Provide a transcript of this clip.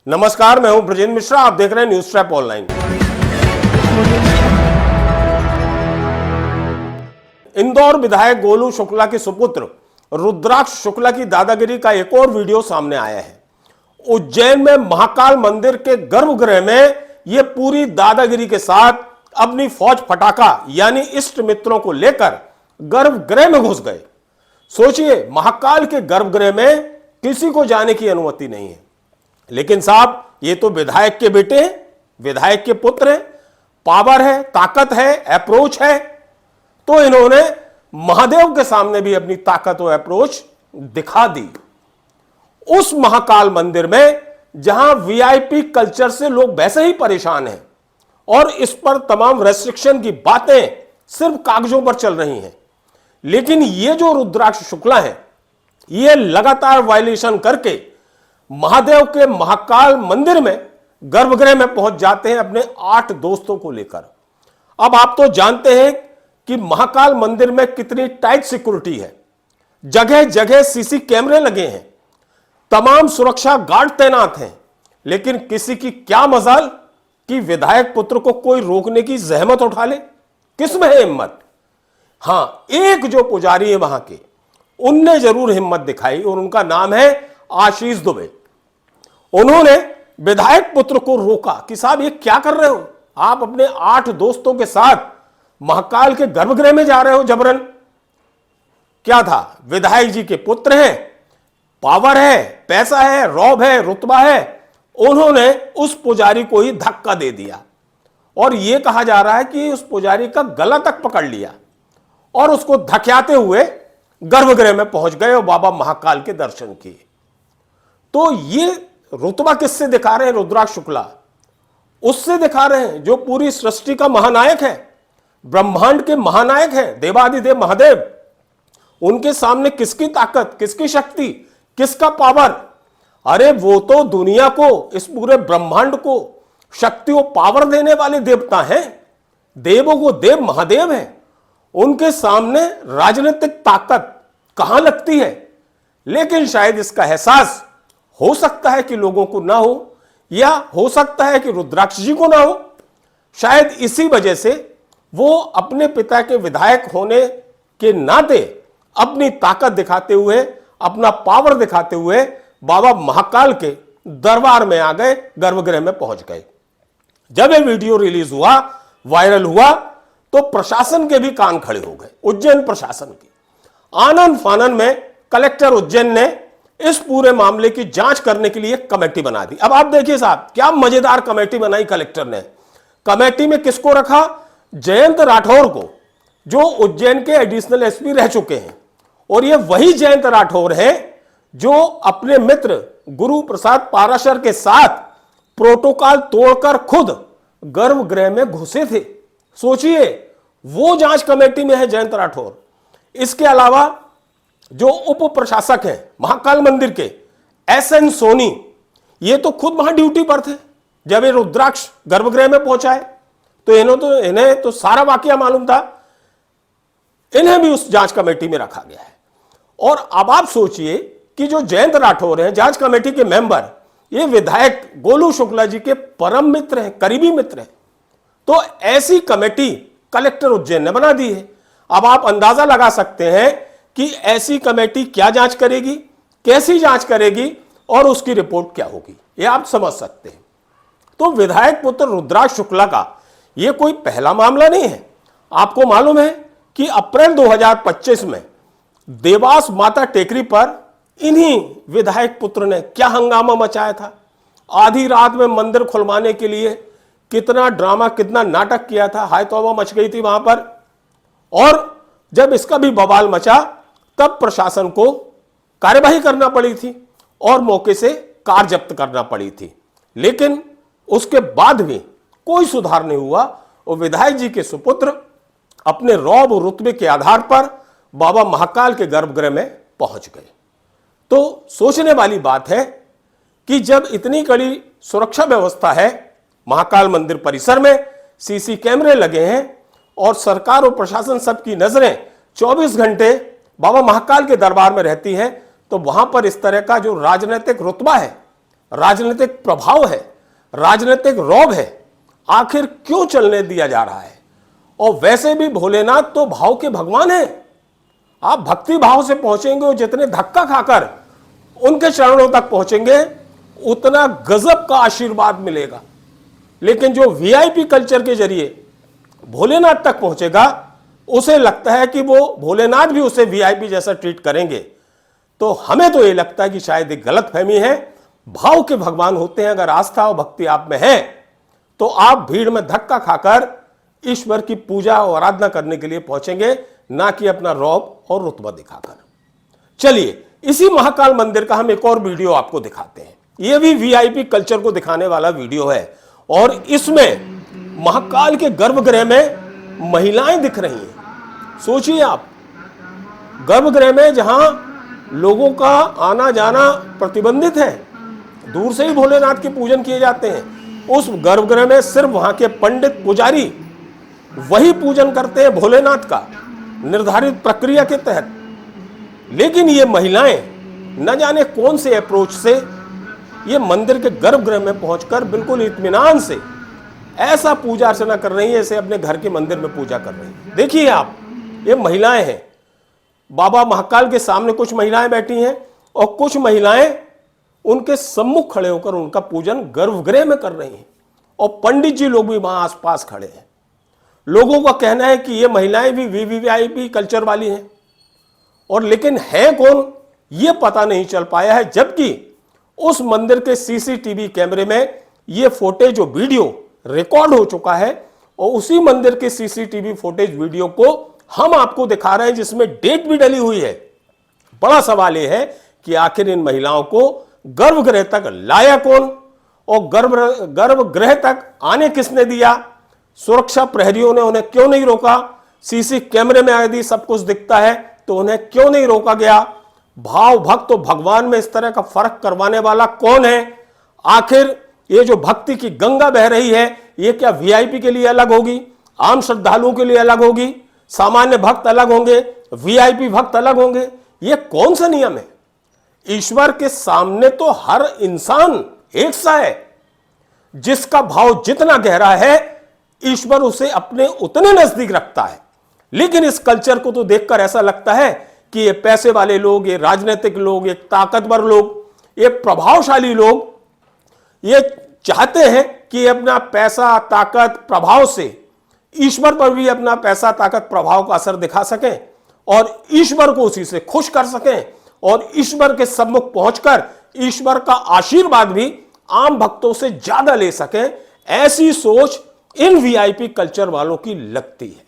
नमस्कार, मैं हूं ब्रजेंद्र मिश्रा। आप देख रहे हैं न्यूज ट्रैप ऑनलाइन। इंदौर विधायक गोलू शुक्ला के सुपुत्र रुद्राक्ष शुक्ला की दादागिरी का एक और वीडियो सामने आया है। उज्जैन में महाकाल मंदिर के गर्भगृह में यह पूरी दादागिरी के साथ अपनी फौज फटाका यानी इष्ट मित्रों को लेकर गर्भगृह में घुस गए। सोचिए, महाकाल के गर्भगृह में किसी को जाने की अनुमति नहीं है, लेकिन साहब ये तो विधायक के बेटे हैं, विधायक के पुत्र हैं, पावर है, ताकत है, अप्रोच है। तो इन्होंने महादेव के सामने भी अपनी ताकत और अप्रोच दिखा दी। उस महाकाल मंदिर में जहां वीआईपी कल्चर से लोग वैसे ही परेशान हैं और इस पर तमाम रेस्ट्रिक्शन की बातें सिर्फ कागजों पर चल रही हैं, लेकिन ये जो रुद्राक्ष शुक्ला है ये लगातार वायलेशन करके महादेव के महाकाल मंदिर में गर्भगृह में पहुंच जाते हैं अपने 8 दोस्तों को लेकर। अब आप तो जानते हैं कि महाकाल मंदिर में कितनी टाइट सिक्योरिटी है, जगह जगह सीसी कैमरे लगे हैं, तमाम सुरक्षा गार्ड तैनात हैं, लेकिन किसी की क्या मजाल कि विधायक पुत्र को कोई रोकने की जहमत उठा ले। किसमें है हिम्मत? हां, एक जो पुजारी है वहां के, उनने जरूर हिम्मत दिखाई और उनका नाम है आशीष दुबे। उन्होंने विधायक पुत्र को रोका कि साहब ये क्या कर रहे हो, आप अपने 8 दोस्तों के साथ महाकाल के गर्भगृह में जा रहे हो जबरन। क्या था, विधायक जी के पुत्र हैं, पावर है, पैसा है, रौब है, रुतबा है। उन्होंने उस पुजारी को ही धक्का दे दिया और यह कहा जा रहा है कि उस पुजारी का गला तक पकड़ लिया और उसको धक्याते हुए गर्भगृह में पहुंच गए और बाबा महाकाल के दर्शन किए। तो ये रुतबा किससे दिखा रहे हैं रुद्राक्ष शुक्ला? उससे दिखा रहे हैं जो पूरी सृष्टि का महानायक है, ब्रह्मांड के महानायक है, देवादिदेव महादेव। उनके सामने किसकी ताकत, किसकी शक्ति, किसका पावर? अरे वो तो दुनिया को, इस पूरे ब्रह्मांड को शक्ति और पावर देने वाले देवता हैं। देवों को देव महादेव हैं। उनके सामने राजनीतिक ताकत कहां लगती है? लेकिन शायद इसका एहसास हो सकता है कि लोगों को ना हो, या हो सकता है कि रुद्राक्ष जी को ना हो। शायद इसी वजह से वो अपने पिता के विधायक होने के नाते अपनी ताकत दिखाते हुए, अपना पावर दिखाते हुए बाबा महाकाल के दरबार में आ गए, गर्भगृह में पहुंच गए। जब ये वीडियो रिलीज हुआ, वायरल हुआ, तो प्रशासन के भी कान खड़े हो गए। उज्जैन प्रशासन के आनन फानन में कलेक्टर उज्जैन ने इस पूरे मामले की जांच करने के लिए कमेटी बना दी। अब आप देखिए साहब, क्या मजेदार कमेटी बनाई कलेक्टर ने। कमेटी में किसको रखा? जयंत राठौर को, जो उज्जैन के एडिशनल एसपी रह चुके हैं। और ये वही जयंत राठौर है जो अपने मित्र गुरु प्रसाद पाराशर के साथ प्रोटोकॉल तोड़कर खुद गर्भगृह में घुसे थे। सोचिए, वो जांच कमेटी में है जयंत राठौर। इसके अलावा जो उप प्रशासक हैं महाकाल मंदिर के, एसएन सोनी, ये तो खुद वहां ड्यूटी पर थे जब ये रुद्राक्ष गर्भगृह में पहुंचाए। तो इन्हें तो सारा वाकया मालूम था, इन्हें भी उस जांच कमेटी में रखा गया है। और अब आप सोचिए कि जो जयंत राठौर हैं, जांच कमेटी के मेंबर, ये विधायक गोलू शुक्ला जी के परम मित्र हैं, करीबी मित्र हैं। तो ऐसी कमेटी कलेक्टर उज्जैन ने बना दी है। अब आप अंदाजा लगा सकते हैं कि ऐसी कमेटी क्या जांच करेगी, कैसी जांच करेगी और उसकी रिपोर्ट क्या होगी, यह आप समझ सकते हैं। तो विधायक पुत्र रुद्राक्ष शुक्ला का यह कोई पहला मामला नहीं है। आपको मालूम है कि अप्रैल 2025 में देवास माता टेकरी पर इन्हीं विधायक पुत्र ने क्या हंगामा मचाया था। आधी रात में मंदिर खुलवाने के लिए कितना ड्रामा, कितना नाटक किया था, हाय तौबा मच गई थी वहां पर। और जब इसका भी बवाल मचा तब प्रशासन को कार्यवाही करना पड़ी थी और मौके से कार जब्त करना पड़ी थी। लेकिन उसके बाद भी कोई सुधार नहीं हुआ और विधायक जी के सुपुत्र अपने रौब और रुतबे के आधार पर बाबा महाकाल के गर्भगृह में पहुंच गए। तो सोचने वाली बात है कि जब इतनी कड़ी सुरक्षा व्यवस्था है, महाकाल मंदिर परिसर में सीसी कैमरे लगे हैं और सरकार और प्रशासन सबकी नजरें 24 घंटे बाबा महाकाल के दरबार में रहती हैं, तो वहां पर इस तरह का जो राजनीतिक रुतबा है, राजनीतिक प्रभाव है, राजनीतिक रौब है, आखिर क्यों चलने दिया जा रहा है? और वैसे भी भोलेनाथ तो भाव के भगवान हैं। आप भक्ति भाव से पहुंचेंगे और जितने धक्का खाकर उनके चरणों तक पहुंचेंगे उतना गजब का आशीर्वाद मिलेगा। लेकिन जो वीआईपी कल्चर के जरिए भोलेनाथ तक पहुंचेगा, उसे लगता है कि वो भोलेनाथ भी उसे वीआईपी जैसा ट्रीट करेंगे। तो हमें तो ये लगता है कि शायद एक गलतफहमी है। भाव के भगवान होते हैं। अगर आस्था और भक्ति आप में है तो आप भीड़ में धक्का खाकर ईश्वर की पूजा और आराधना करने के लिए पहुंचेंगे, ना कि अपना रौब और रुतबा दिखाकर। चलिए, इसी महाकाल मंदिर का हम एक और वीडियो आपको दिखाते हैं। यह भी वीआईपी कल्चर को दिखाने वाला वीडियो है और इसमें महाकाल के गर्भगृह में महिलाएं दिख रही हैं। सोचिए आप, गर्भगृह में जहां लोगों का आना जाना प्रतिबंधित है, दूर से ही भोलेनाथ के पूजन किए जाते हैं, उस गर्भगृह में सिर्फ वहां के पंडित पुजारी वही पूजन करते हैं भोलेनाथ का निर्धारित प्रक्रिया के तहत। लेकिन ये महिलाएं न जाने कौन से अप्रोच से ये मंदिर के गर्भगृह में पहुंचकर बिल्कुल इत्मीनान से ऐसा पूजा अर्चना कर रही है जैसे अपने घर के मंदिर में पूजा कर रही है। देखिए आप, ये महिलाएं हैं। बाबा महाकाल के सामने कुछ महिलाएं बैठी हैं और कुछ महिलाएं उनके सम्मुख खड़े होकर उनका पूजन गर्भगृह में कर रही हैं और पंडित जी लोग भी वहां आसपास खड़े हैं। लोगों का कहना है कि ये महिलाएं भी वीवीआईपी कल्चर वाली हैं, और लेकिन है कौन ये पता नहीं चल पाया है। जबकि उस मंदिर के सीसीटीवी कैमरे में ये फुटेज जो वीडियो रिकॉर्ड हो चुका है और उसी मंदिर के सीसीटीवी फुटेज वीडियो को हम आपको दिखा रहे हैं, जिसमें डेट भी डली हुई है। बड़ा सवाल यह है कि आखिर इन महिलाओं को गर्भगृह तक लाया कौन और गर्भगृह तक आने किसने दिया? सुरक्षा प्रहरियों ने उन्हें क्यों नहीं रोका? सीसी कैमरे में यदि सब कुछ दिखता है तो उन्हें क्यों नहीं रोका गया? भाव भक्त और भगवान में इस तरह का फर्क करवाने वाला कौन है? आखिर ये जो भक्ति की गंगा बह रही है, ये क्या वीआईपी के लिए अलग होगी, आम श्रद्धालुओं के लिए अलग होगी, सामान्य भक्त अलग होंगे, वीआईपी भक्त अलग होंगे? ये कौन सा नियम है? ईश्वर के सामने तो हर इंसान एक सा है। जिसका भाव जितना गहरा है, ईश्वर उसे अपने उतने नजदीक रखता है। लेकिन इस कल्चर को तो देखकर ऐसा लगता है कि ये पैसे वाले लोग, ये राजनीतिक लोग, ये ताकतवर लोग, ये प्रभावशाली लोग ये चाहते हैं कि अपना पैसा, ताकत, प्रभाव से ईश्वर पर भी अपना पैसा, ताकत, प्रभाव का असर दिखा सकें और ईश्वर को उसी से खुश कर सकें और ईश्वर के सम्मुख पहुंचकर ईश्वर का आशीर्वाद भी आम भक्तों से ज्यादा ले सकें। ऐसी सोच इन वीआईपी कल्चर वालों की लगती है।